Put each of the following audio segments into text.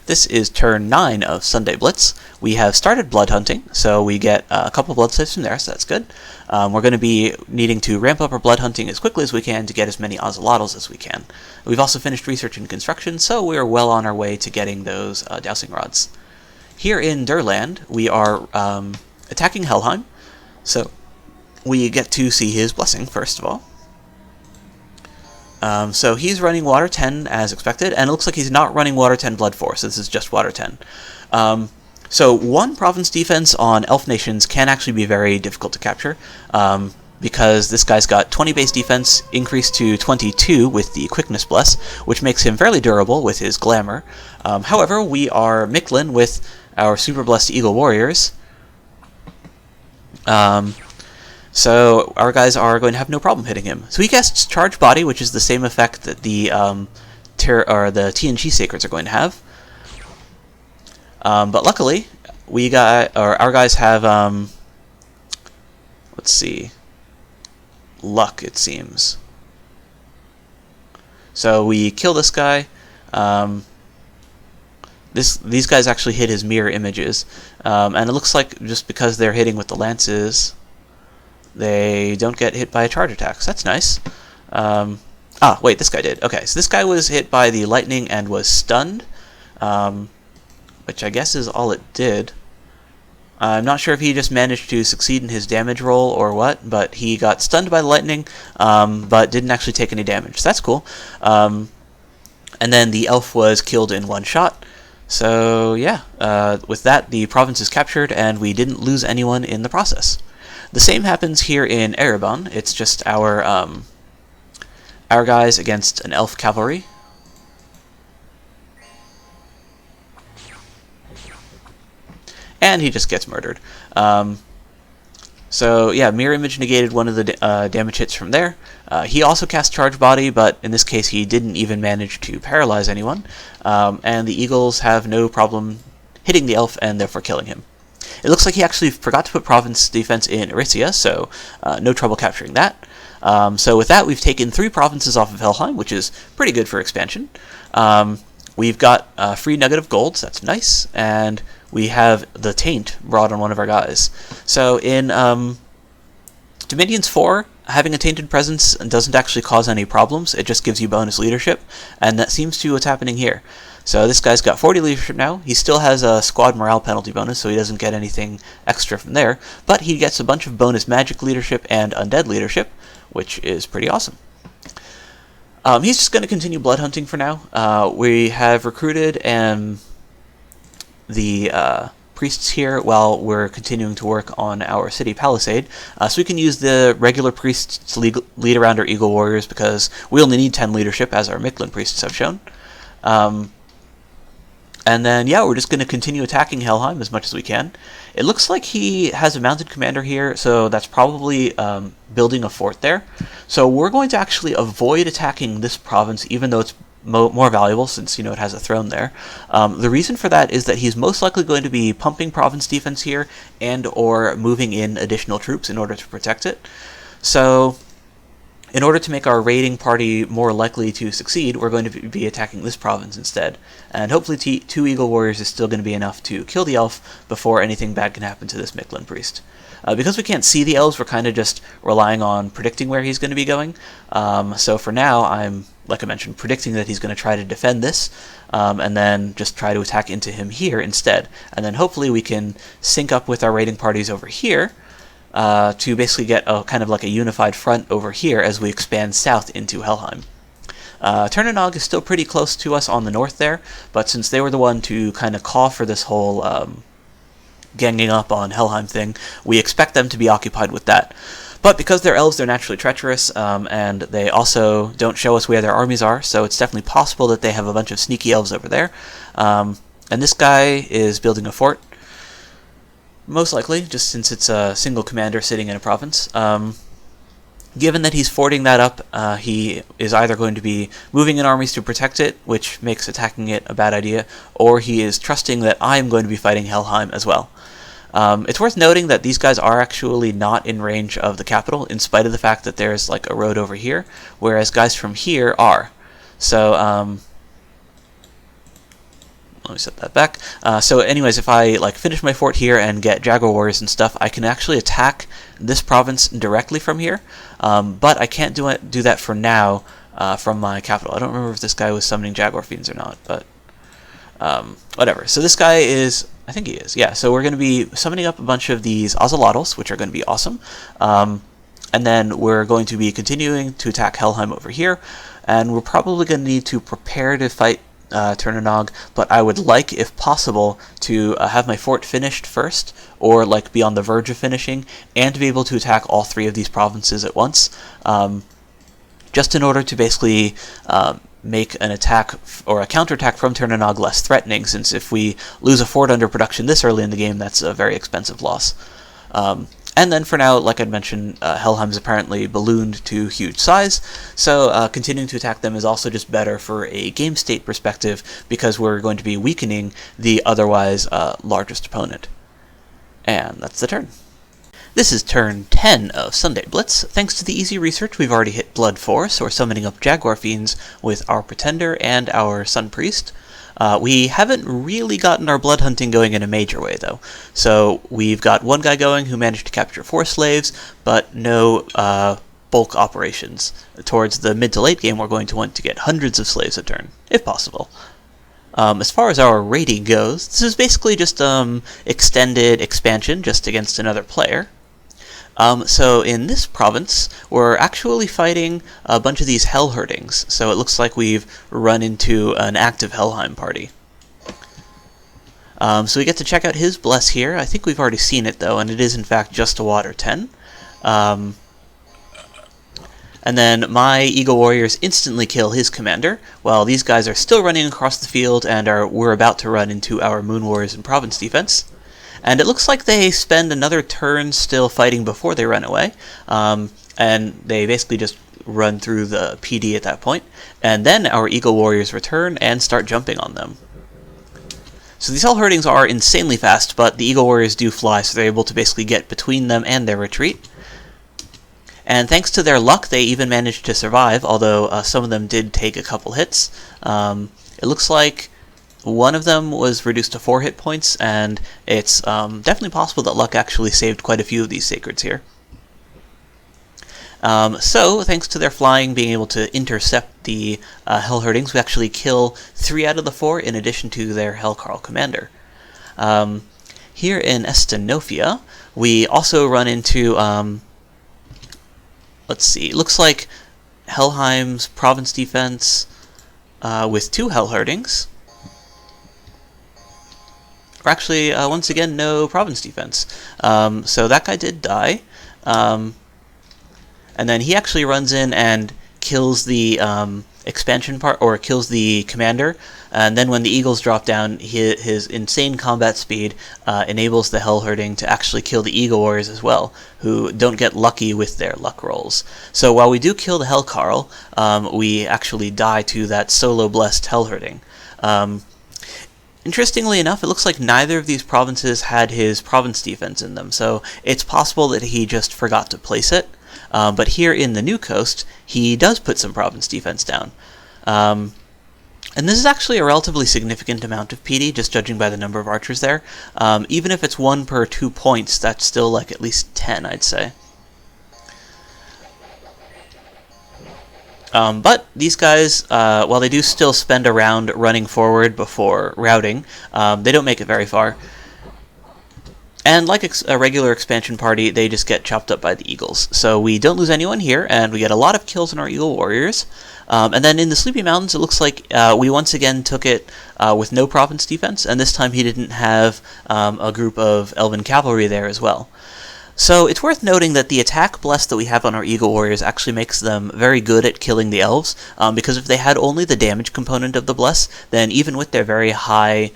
This is turn 9 of Sunday Blitz. We have started blood hunting, so we get a couple blood saves from there, so that's good. We're going to be needing to ramp up our blood hunting as quickly as we can to get as many ocelotls as we can. We've also finished research and construction, so we are well on our way to getting those dowsing rods. Here in Durland, we are attacking Helheim, so we get to see his blessing first of all. So he's running Water 10 as expected, and it looks like he's not running Water 10 Blood Force. This is just Water 10. So one province defense on Elf Nations can actually be very difficult to capture, because this guy's got 20 base defense increased to 22 with the Quickness Bless, which makes him fairly durable with his Glamour. However, we are Micklin with our Super Blessed Eagle Warriors. So our guys are going to have no problem hitting him. So he casts Charge Body, which is the same effect that the TNG Sacreds are going to have. But luckily, our guys have let's see, luck, it seems. So we kill this guy. These guys actually hit his mirror images, and it looks like just because they're hitting with the lances, they don't get hit by a charge attack, so that's nice. Wait, this guy did. Okay, so this guy was hit by the lightning and was stunned, which I guess is all it did. I'm not sure if he just managed to succeed in his damage roll or what, but he got stunned by the lightning, but didn't actually take any damage, so that's cool. And then the elf was killed in one shot. So yeah, with that, the province is captured, and we didn't lose anyone in the process. The same happens here in Erebon. It's just our guys against an elf cavalry. And he just gets murdered. So yeah, Mirror Image negated one of the damage hits from there. He also cast Charge Body, but in this case he didn't even manage to paralyze anyone. And the Eagles have no problem hitting the elf and therefore killing him. It looks like he actually forgot to put province defense in Erythia, so no trouble capturing that. So with that, we've taken 3 provinces off of Helheim, which is pretty good for expansion. We've got a free nugget of gold, so that's nice, and we have the Taint brought on one of our guys. So in Dominions 4, having a Tainted Presence doesn't actually cause any problems, it just gives you bonus leadership, and that seems to be what's happening here. So this guy's got 40 leadership now. He still has a squad morale penalty bonus, so he doesn't get anything extra from there, but he gets a bunch of bonus magic leadership and undead leadership, which is pretty awesome. He's just going to continue blood hunting for now. We have recruited the priests here while we're continuing to work on our city palisade, so we can use the regular priests to lead around our Eagle Warriors, because we only need 10 leadership, as our Micklin priests have shown. And then, yeah, we're just going to continue attacking Helheim as much as we can. It looks like he has a mounted commander here, so that's probably building a fort there. So we're going to actually avoid attacking this province, even though it's more valuable, since, it has a throne there. The reason for that is that he's most likely going to be pumping province defense here and or moving in additional troops in order to protect it. So in order to make our raiding party more likely to succeed, we're going to be attacking this province instead. And hopefully 2 Eagle Warriors is still going to be enough to kill the elf before anything bad can happen to this Micklin priest. Because we can't see the elves, we're kind of just relying on predicting where he's going to be going. So for now, I'm, like I mentioned, predicting that he's going to try to defend this, and then just try to attack into him here instead. And then hopefully we can sync up with our raiding parties over here, to basically get a kind of like a unified front over here as we expand south into Helheim. Ternanog is still pretty close to us on the north there, but since they were the one to kind of call for this whole ganging up on Helheim thing, we expect them to be occupied with that. But because they're elves, they're naturally treacherous, and they also don't show us where their armies are, so it's definitely possible that they have a bunch of sneaky elves over there. And this guy is building a fort, most likely, just since it's a single commander sitting in a province. Given that he's forting that up, he is either going to be moving in armies to protect it, which makes attacking it a bad idea, or he is trusting that I'm going to be fighting Helheim as well. It's worth noting that these guys are actually not in range of the capital, in spite of the fact that there's like a road over here, whereas guys from here are. So, let me set that back. So anyways, if I like finish my fort here and get Jaguar Warriors and stuff, I can actually attack this province directly from here, but I can't do that for now from my capital. I don't remember if this guy was summoning Jaguar Fiends or not, but whatever. So this guy is, I think he is, yeah. So we're going to be summoning up a bunch of these Ocelotls, which are going to be awesome. And then we're going to be continuing to attack Helheim over here, and we're probably going to need to prepare to fight Turnanog, but I would like, if possible, to have my fort finished first, or like be on the verge of finishing, and to be able to attack all three of these provinces at once, just in order to basically make an attack or a counterattack from Turnanog less threatening, since if we lose a fort under production this early in the game, that's a very expensive loss. And then for now, like I'd mentioned, Helheim's apparently ballooned to huge size, so continuing to attack them is also just better for a game state perspective, because we're going to be weakening the otherwise largest opponent. And that's the turn. This is turn 10 of Sunday Blitz. Thanks to the easy research, we've already hit Blood 4, so we're summoning up Jaguar Fiends with our Pretender and our Sun Priest. We haven't really gotten our blood hunting going in a major way, though. So we've got one guy going who managed to capture 4 slaves, but no bulk operations. Towards the mid to late game, we're going to want to get hundreds of slaves a turn, if possible. As far as our rating goes, this is basically just extended expansion just against another player. So in this province, we're actually fighting a bunch of these Hell Herdings, so it looks like we've run into an active Helheim party. So we get to check out his Bless here. I think we've already seen it, though, and it is in fact just a Water 10. And then my Eagle Warriors instantly kill his commander, while these guys are still running across the field and we're about to run into our Moon Warriors and Province defense. And it looks like they spend another turn still fighting before they run away, and they basically just run through the PD at that point, and then our Eagle Warriors return and start jumping on them. So these Hell Herdings are insanely fast, but the Eagle Warriors do fly, so they're able to basically get between them and their retreat. And thanks to their luck, they even managed to survive, although some of them did take a couple hits. It looks like one of them was reduced to 4 hit points, and it's definitely possible that luck actually saved quite a few of these Sacreds here. So, thanks to their flying being able to intercept the Hell Herdings, we actually kill 3 out of the 4 in addition to their Hellcarl commander. Here in Estenofia, we also run into, let's see, it looks like Helheim's province defense with 2 Hell Herdings. Or actually, once again, no province defense. So that guy did die. And then he actually runs in and kills the expansion part, or kills the commander. And then when the Eagles drop down, his insane combat speed enables the Hell Herding to actually kill the Eagle Warriors as well, who don't get lucky with their luck rolls. So while we do kill the Hellcarl, we actually die to that solo blessed Hell Herding. Interestingly enough, it looks like neither of these provinces had his province defense in them, so it's possible that he just forgot to place it. But here in the New Coast, he does put some province defense down. And this is actually a relatively significant amount of PD, just judging by the number of archers there. Even if it's 1 per 2 points, that's still like at least 10, I'd say. But these guys, while they do still spend a round running forward before routing, they don't make it very far. And like a regular expansion party, they just get chopped up by the Eagles. So we don't lose anyone here, and we get a lot of kills on our Eagle Warriors. And then in the Sleepy Mountains, it looks like we once again took it with no province defense, and this time he didn't have a group of Elven Cavalry there as well. So it's worth noting that the attack bless that we have on our Eagle Warriors actually makes them very good at killing the elves, because if they had only the damage component of the bless, then even with their very high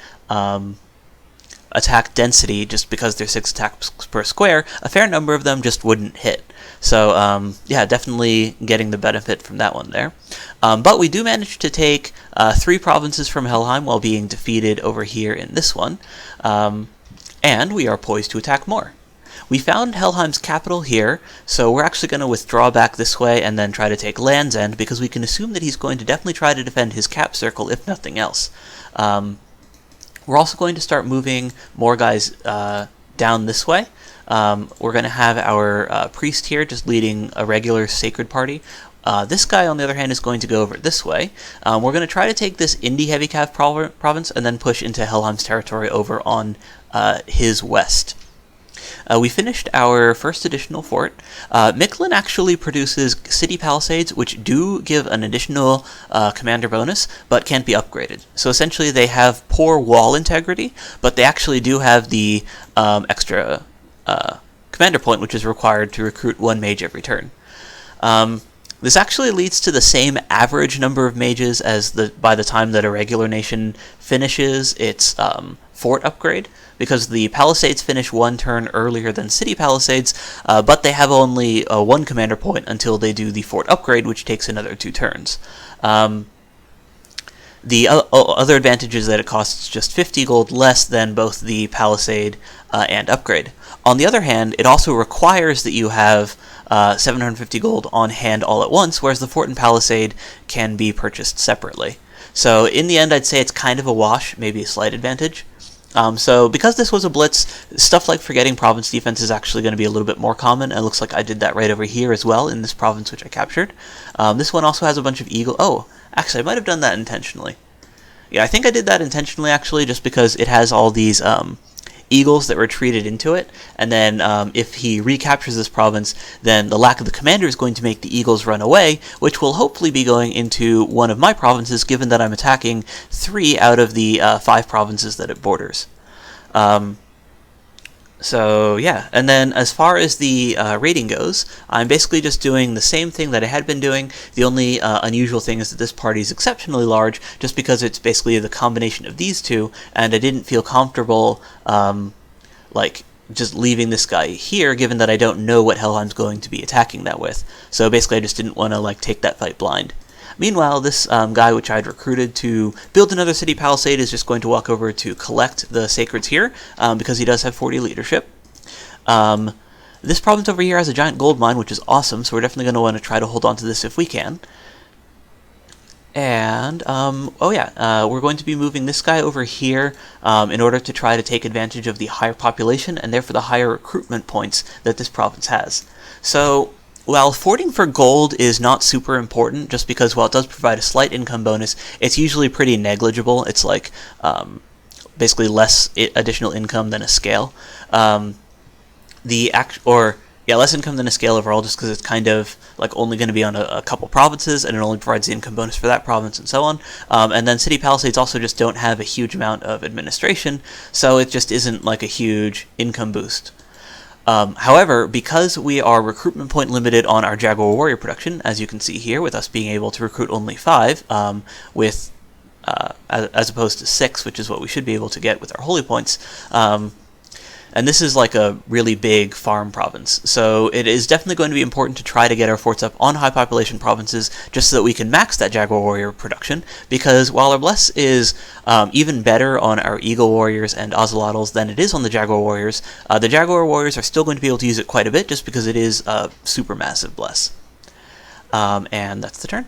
attack density, just because they're 6 attacks per square, a fair number of them just wouldn't hit. So yeah, definitely getting the benefit from that one there. But we do manage to take 3 provinces from Helheim while being defeated over here in this one, and we are poised to attack more. We found Helheim's capital here, so we're actually going to withdraw back this way and then try to take Land's End, because we can assume that he's going to definitely try to defend his cap circle, if nothing else. We're also going to start moving more guys down this way. We're going to have our priest here just leading a regular sacred party. This guy, on the other hand, is going to go over this way. We're going to try to take this Indie Heavy Cav province and then push into Helheim's territory over on his west. We finished our first additional fort. Mictlan actually produces city palisades, which do give an additional commander bonus, but can't be upgraded. So essentially they have poor wall integrity, but they actually do have the extra commander point, which is required to recruit one mage every turn. This actually leads to the same average number of mages as by the time that a regular nation finishes its fort upgrade, because the palisades finish one turn earlier than city palisades, but they have only one commander point until they do the fort upgrade, which takes another 2 turns. The other advantage is that it costs just 50 gold less than both the palisade and upgrade. On the other hand, it also requires that you have 750 gold on hand all at once, whereas the fort and palisade can be purchased separately. So in the end, I'd say it's kind of a wash, maybe a slight advantage. So because this was a blitz, stuff like forgetting province defense is actually going to be a little bit more common, and it looks like I did that right over here as well in this province which I captured. This one also has a bunch of eagle. Oh, actually I might have done that intentionally. Yeah, I think I did that intentionally actually, just because it has all these eagles that retreated into it, and then if he recaptures this province, then the lack of the commander is going to make the eagles run away, which will hopefully be going into one of my provinces, given that I'm attacking 3 out of the 5 provinces that it borders. So yeah, and then as far as the rating goes, I'm basically just doing the same thing that I had been doing. The only unusual thing is that this party is exceptionally large, just because it's basically the combination of these two, and I didn't feel comfortable like just leaving this guy here, given that I don't know what Helheim's going to be attacking that with. So basically I just didn't want to like take that fight blind. Meanwhile, this guy which I'd recruited to build another city palisade is just going to walk over to collect the sacreds here, because he does have 40 leadership. This province over here has a giant gold mine, which is awesome, so we're definitely going to want to try to hold on to this if we can. And, oh yeah, we're going to be moving this guy over here in order to try to take advantage of the higher population and therefore the higher recruitment points that this province has. So, while forting for gold is not super important, just because while it does provide a slight income bonus, it's usually pretty negligible. It's like basically less additional income than a scale. Less income than a scale overall, just because it's kind of like only going to be on a couple provinces, and it only provides the income bonus for that province and so on. And then city palisades also just don't have a huge amount of administration, so it just isn't like a huge income boost. However, because we are recruitment point limited on our Jaguar Warrior production, as you can see here, with us being able to recruit only 5, as opposed to 6, which is what we should be able to get with our holy points, and this is like a really big farm province, so it is definitely going to be important to try to get our forts up on high population provinces just so that we can max that Jaguar Warrior production, because while our Bless is even better on our Eagle Warriors and Ocelotls than it is on the Jaguar Warriors are still going to be able to use it quite a bit just because it is a super massive Bless. And that's the turn.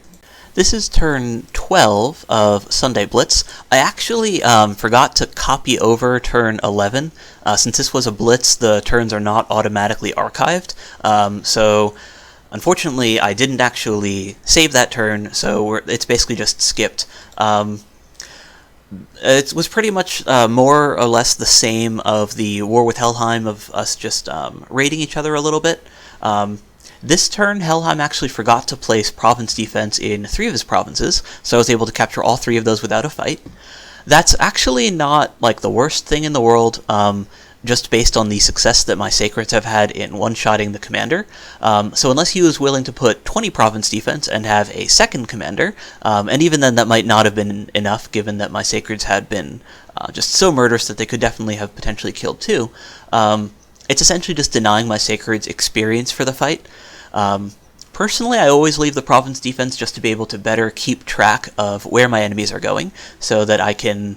This is turn 12 of Sunday Blitz. I actually forgot to copy over turn 11. Since this was a Blitz, the turns are not automatically archived. So unfortunately, I didn't actually save that turn, so it's basically just skipped. It was pretty much more or less the same of the War with Helheim, of us just raiding each other a little bit. This turn, Helheim actually forgot to place province defense in 3 of his provinces, so I was able to capture all 3 of those without a fight. That's actually not like the worst thing in the world, just based on the success that my sacreds have had in one-shotting the commander. So unless he was willing to put 20 province defense and have a second commander, and even then that might not have been enough, given that my sacreds had been just so murderous that they could definitely have potentially killed 2. It's essentially just denying my sacreds experience for the fight. Personally, I always leave the province defense just to be able to better keep track of where my enemies are going, so that I can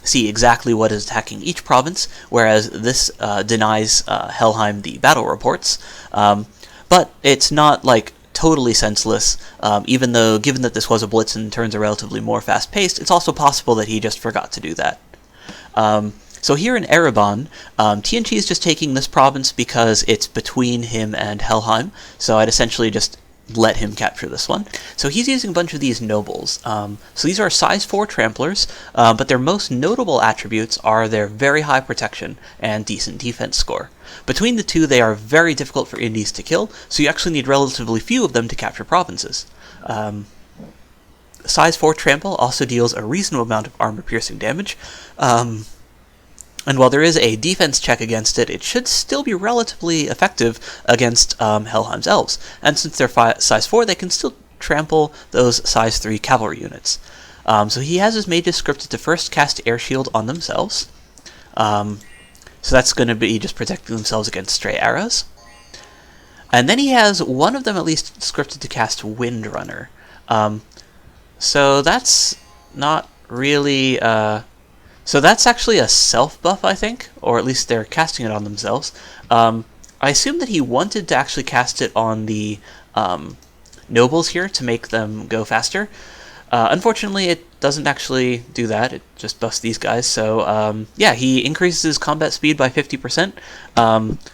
see exactly what is attacking each province, whereas this denies Helheim the battle reports. But it's not like totally senseless, even though, given that this was a Blitz and turns are relatively more fast-paced, it's also possible that he just forgot to do that. So here in Ereban, TNT is just taking this province because it's between him and Helheim, so I'd essentially just let him capture this one. So he's using a bunch of these nobles. So these are size 4 tramplers, but their most notable attributes are their very high protection and decent defense score. Between the two, they are very difficult for indies to kill, so you actually need relatively few of them to capture provinces. Size 4 trample also deals a reasonable amount of armor-piercing damage, and while there is a defense check against it, it should still be relatively effective against Helheim's elves. And since they're size 4, they can still trample those size 3 cavalry units. So he has his mages scripted to first cast Air Shield on themselves. So that's going to be just protecting themselves against stray arrows. And then he has one of them at least scripted to cast Windrunner. So that's not really... So that's actually a self-buff, I think, or at least they're casting it on themselves. I assume that he wanted to actually cast it on the nobles here to make them go faster. Unfortunately, it doesn't actually do that. It just buffs these guys. So, yeah, he increases his combat speed by 50%,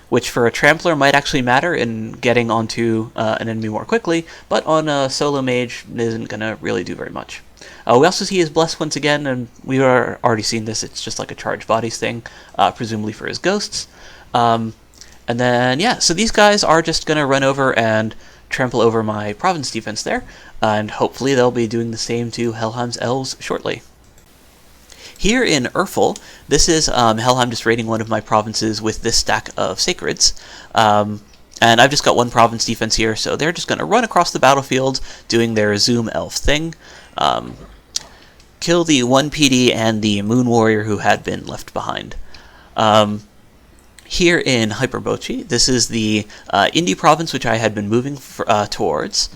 which for a trampler might actually matter in getting onto an enemy more quickly, but on a solo mage, it isn't going to really do very much. We also see his Bless once again, and we've already seen this. It's just like a charge bodies thing, presumably for his ghosts. And then, yeah, so these guys are just going to run over and trample over my province defense there, and hopefully they'll be doing the same to Helheim's elves shortly. Here in Urfel, this is Helheim just raiding one of my provinces with this stack of sacreds. And I've just got one province defense here, so they're just going to run across the battlefield doing their Zoom elf thing. Kill the 1 PD and the Moon Warrior who had been left behind. Here in Hyperbochi, this is the Indie province which I had been moving towards.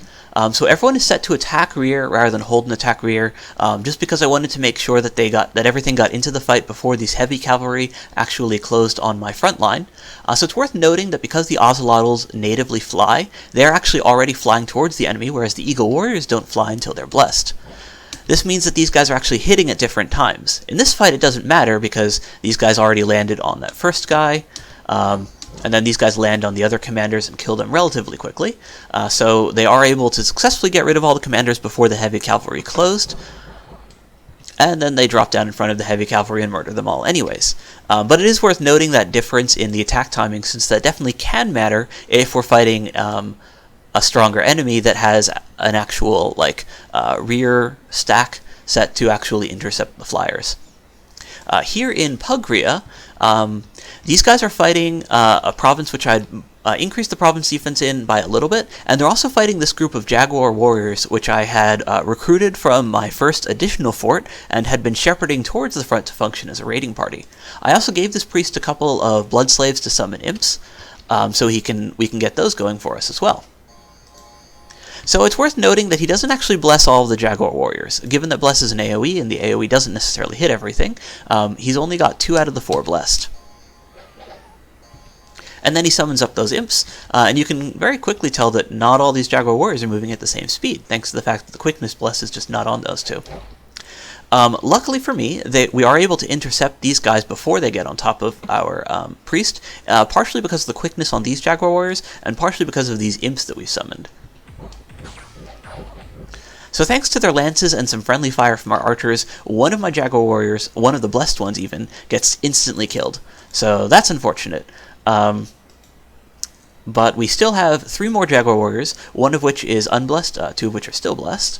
So everyone is set to attack rear rather than hold and attack rear, just because I wanted to make sure that everything got into the fight before these heavy cavalry actually closed on my front line. So it's worth noting that because the Ocelotls natively fly, they're actually already flying towards the enemy, whereas the Eagle Warriors don't fly until they're blessed. This means that these guys are actually hitting at different times. In this fight, it doesn't matter because these guys already landed on that first guy, and then these guys land on the other commanders and kill them relatively quickly. So they are able to successfully get rid of all the commanders before the heavy cavalry closed, and then they drop down in front of the heavy cavalry and murder them all anyways. But it is worth noting that difference in the attack timing, since that definitely can matter if we're fighting a stronger enemy that has an actual rear stack set to actually intercept the flyers. Here in Pugria, these guys are fighting a province which I'd increased the province defense in by a little bit, and they're also fighting this group of Jaguar warriors which I had recruited from my first additional fort and had been shepherding towards the front to function as a raiding party. I also gave this priest a couple of blood slaves to summon imps, so we can get those going for us as well. So it's worth noting that he doesn't actually bless all of the Jaguar warriors. Given that bless is an AoE, and the AoE doesn't necessarily hit everything, he's only got 2 out of the 4 blessed. And then he summons up those imps, and you can very quickly tell that not all these Jaguar warriors are moving at the same speed, thanks to the fact that the quickness bless is just not on those 2. Luckily for me, we are able to intercept these guys before they get on top of our priest, partially because of the quickness on these Jaguar warriors, and partially because of these imps that we've summoned. So thanks to their lances and some friendly fire from our archers, one of my Jaguar warriors, one of the blessed ones even, gets instantly killed. So that's unfortunate. But we still have 3 more Jaguar warriors, one of which is unblessed, 2 of which are still blessed.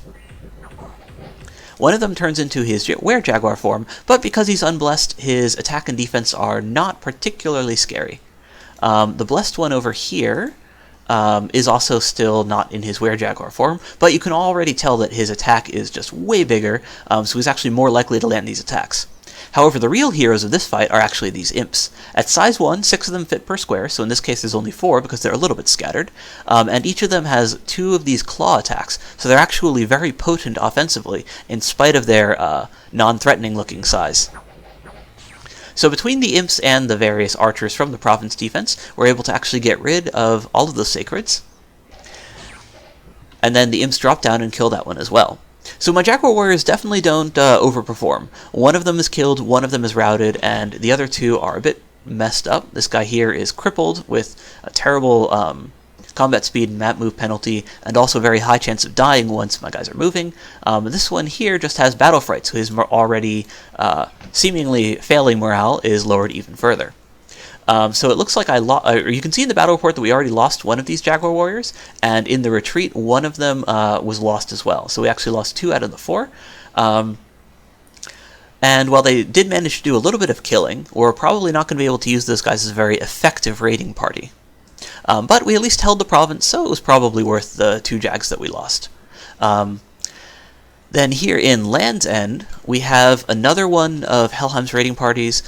One of them turns into his were-Jaguar form, but because he's unblessed, his attack and defense are not particularly scary. The blessed one over here is also still not in his were-Jaguar form, but you can already tell that his attack is just way bigger, so he's actually more likely to land these attacks. However, the real heroes of this fight are actually these imps. At size 1, 6 of them fit per square, so in this case there's only 4 because they're a little bit scattered, and each of them has 2 of these claw attacks, so they're actually very potent offensively, in spite of their non-threatening looking size. So between the imps and the various archers from the province defense, we're able to actually get rid of all of those sacreds. And then the imps drop down and kill that one as well. So my Jaguar Warriors definitely don't overperform. One of them is killed, one of them is routed, and the other two are a bit messed up. This guy here is crippled with a terrible combat speed and map move penalty, and also a very high chance of dying once my guys are moving. This one here just has battle fright, so his already seemingly failing morale is lowered even further. So it looks like you can see in the battle report that we already lost one of these Jaguar Warriors, and in the retreat, one of them was lost as well. So we actually lost 2 out of the 4. And while they did manage to do a little bit of killing, we're probably not going to be able to use those guys as a very effective raiding party. But we at least held the province, so it was probably worth the 2 Jags that we lost. Then here in Land's End, we have another one of Helheim's raiding parties,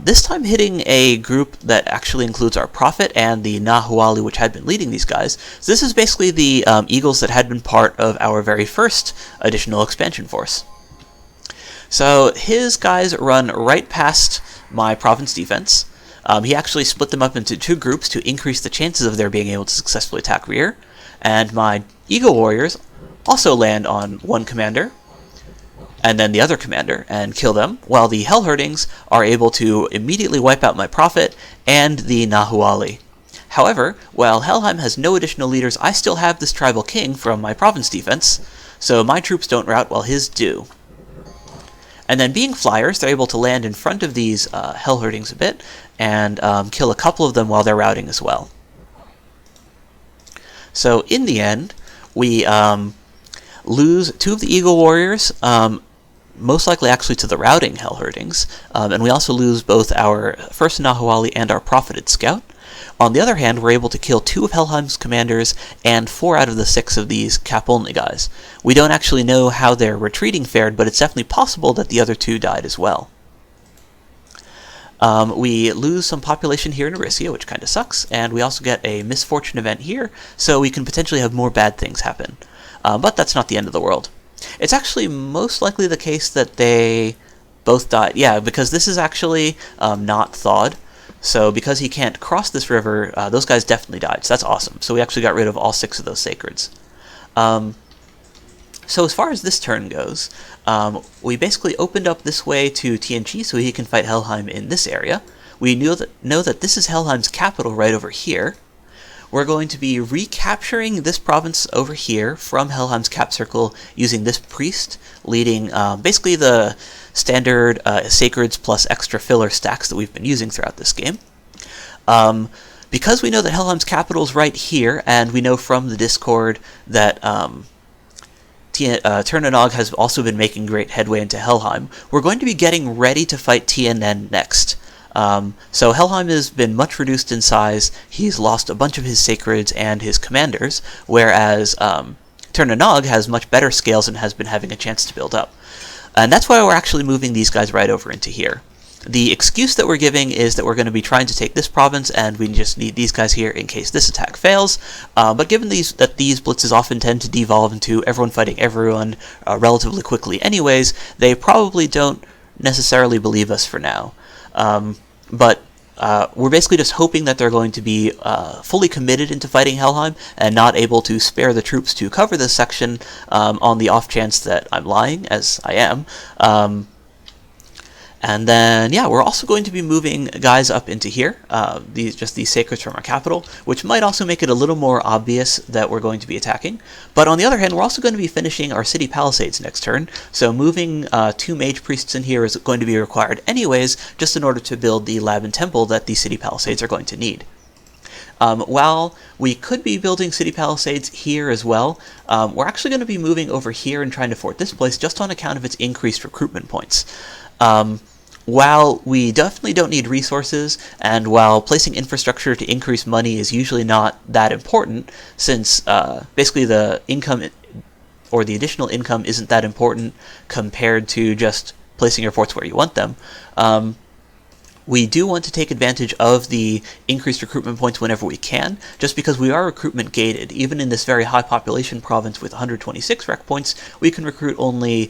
this time hitting a group that actually includes our Prophet and the Nahuali, which had been leading these guys. So this is basically the Eagles that had been part of our very first additional expansion force. So his guys run right past my province defense. He actually split them up into 2 groups to increase the chances of their being able to successfully attack rear. And my Eagle Warriors also land on one commander, and then the other commander, and kill them, while the Hellherdings are able to immediately wipe out my Prophet and the Nahuali. However, while Helheim has no additional leaders, I still have this tribal king from my province defense, so my troops don't rout while his do. And then being flyers, they're able to land in front of these Hellherdings a bit, and kill a couple of them while they're routing as well. So in the end, we lose 2 of the Eagle Warriors, most likely actually to the routing Hellherdings, and we also lose both our first Nahuali and our Profited Scout. On the other hand, we're able to kill 2 of Helheim's commanders and 4 out of the 6 of these cap-only guys. We don't actually know how their retreating fared, but it's definitely possible that the other 2 died as well. We lose some population here in Erysia, which kind of sucks, and we also get a misfortune event here, so we can potentially have more bad things happen. But that's not the end of the world. It's actually most likely the case that they both died. Yeah, because this is actually not thawed. So because he can't cross this river, those guys definitely died. So that's awesome. So we actually got rid of all 6 of those sacreds. So as far as this turn goes, we basically opened up this way to TNG so he can fight Helheim in this area. We know that this is Helheim's capital right over here. We're going to be recapturing this province over here from Helheim's cap circle using this priest leading basically the standard sacreds plus extra filler stacks that we've been using throughout this game. Because we know that Helheim's capital is right here, and we know from the Discord that Ternanog has also been making great headway into Helheim, we're going to be getting ready to fight TNN next. So Helheim has been much reduced in size. He's lost a bunch of his sacreds and his commanders, whereas Ternanog has much better scales and has been having a chance to build up. And that's why we're actually moving these guys right over into here. The excuse that we're giving is that we're going to be trying to take this province, and we just need these guys here in case this attack fails. But given that these blitzes often tend to devolve into everyone fighting everyone relatively quickly anyways, they probably don't necessarily believe us for now. But we're basically just hoping that they're going to be fully committed into fighting Helheim and not able to spare the troops to cover this section on the off chance that I'm lying, as I am. And then, yeah, we're also going to be moving guys up into here, these sacreds from our capital, which might also make it a little more obvious that we're going to be attacking. But on the other hand, we're also going to be finishing our city palisades next turn, so moving 2 mage priests in here is going to be required anyways, just in order to build the lab and temple that the city palisades are going to need. While we could be building city palisades here as well, we're actually going to be moving over here and trying to fort this place just on account of its increased recruitment points. While we definitely don't need resources, and while placing infrastructure to increase money is usually not that important, since basically the income or the additional income isn't that important compared to just placing your forts where you want them, we do want to take advantage of the increased recruitment points whenever we can, just because we are recruitment gated. Even in this very high population province with 126 rec points, we can recruit only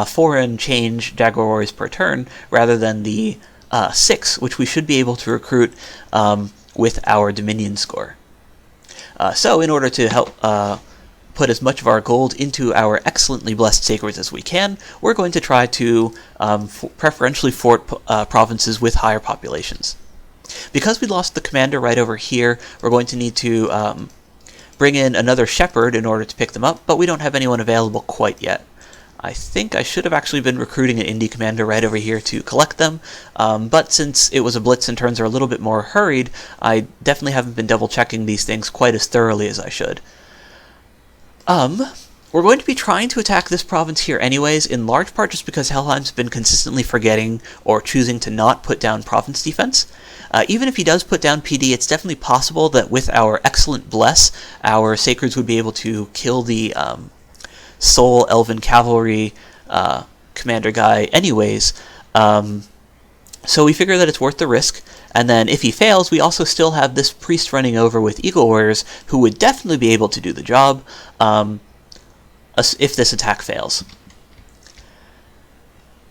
4 and change Jaguar Warriors per turn, rather than the 6, which we should be able to recruit with our Dominion score. So in order to help put as much of our gold into our excellently blessed sacreds as we can, we're going to try to preferentially fort provinces with higher populations. Because we lost the commander right over here, we're going to need to bring in another shepherd in order to pick them up, but we don't have anyone available quite yet. I think I should have actually been recruiting an indie commander right over here to collect them, but since it was a blitz and turns are a little bit more hurried, I definitely haven't been double-checking these things quite as thoroughly as I should. We're going to be trying to attack this province here anyways, in large part just because Helheim's been consistently forgetting or choosing to not put down province defense. Even if he does put down PD, it's definitely possible that with our excellent bless, our sacreds would be able to kill the Soul Elven Cavalry commander guy anyways, so we figure that it's worth the risk, and then if he fails, we also still have this priest running over with Eagle Warriors who would definitely be able to do the job if this attack fails.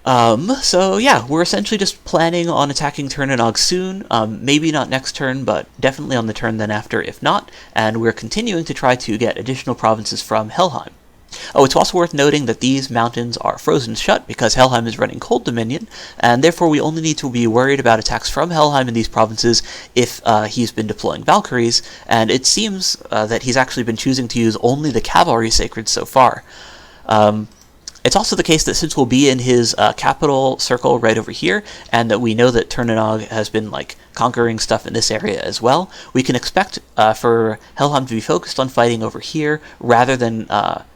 So yeah, we're essentially just planning on attacking Turnanog soon, maybe not next turn, but definitely on the turn then after if not, and we're continuing to try to get additional provinces from Helheim. Oh, it's also worth noting that these mountains are frozen shut because Helheim is running Cold Dominion, and therefore we only need to be worried about attacks from Helheim in these provinces if he's been deploying Valkyries, and it seems that he's actually been choosing to use only the Cavalry Sacred so far. It's also the case that since we'll be in his capital circle right over here, and that we know that Turnanog has been conquering stuff in this area as well, we can expect for Helheim to be focused on fighting over here rather than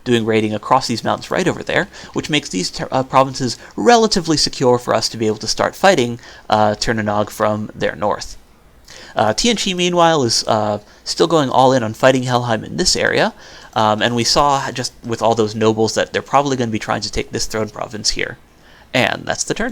doing raiding across these mountains right over there, which makes these provinces relatively secure for us to be able to start fighting Turnanog from their north. TNG, meanwhile, is still going all in on fighting Helheim in this area, and we saw just with all those nobles that they're probably going to be trying to take this throne province here. And that's the turn.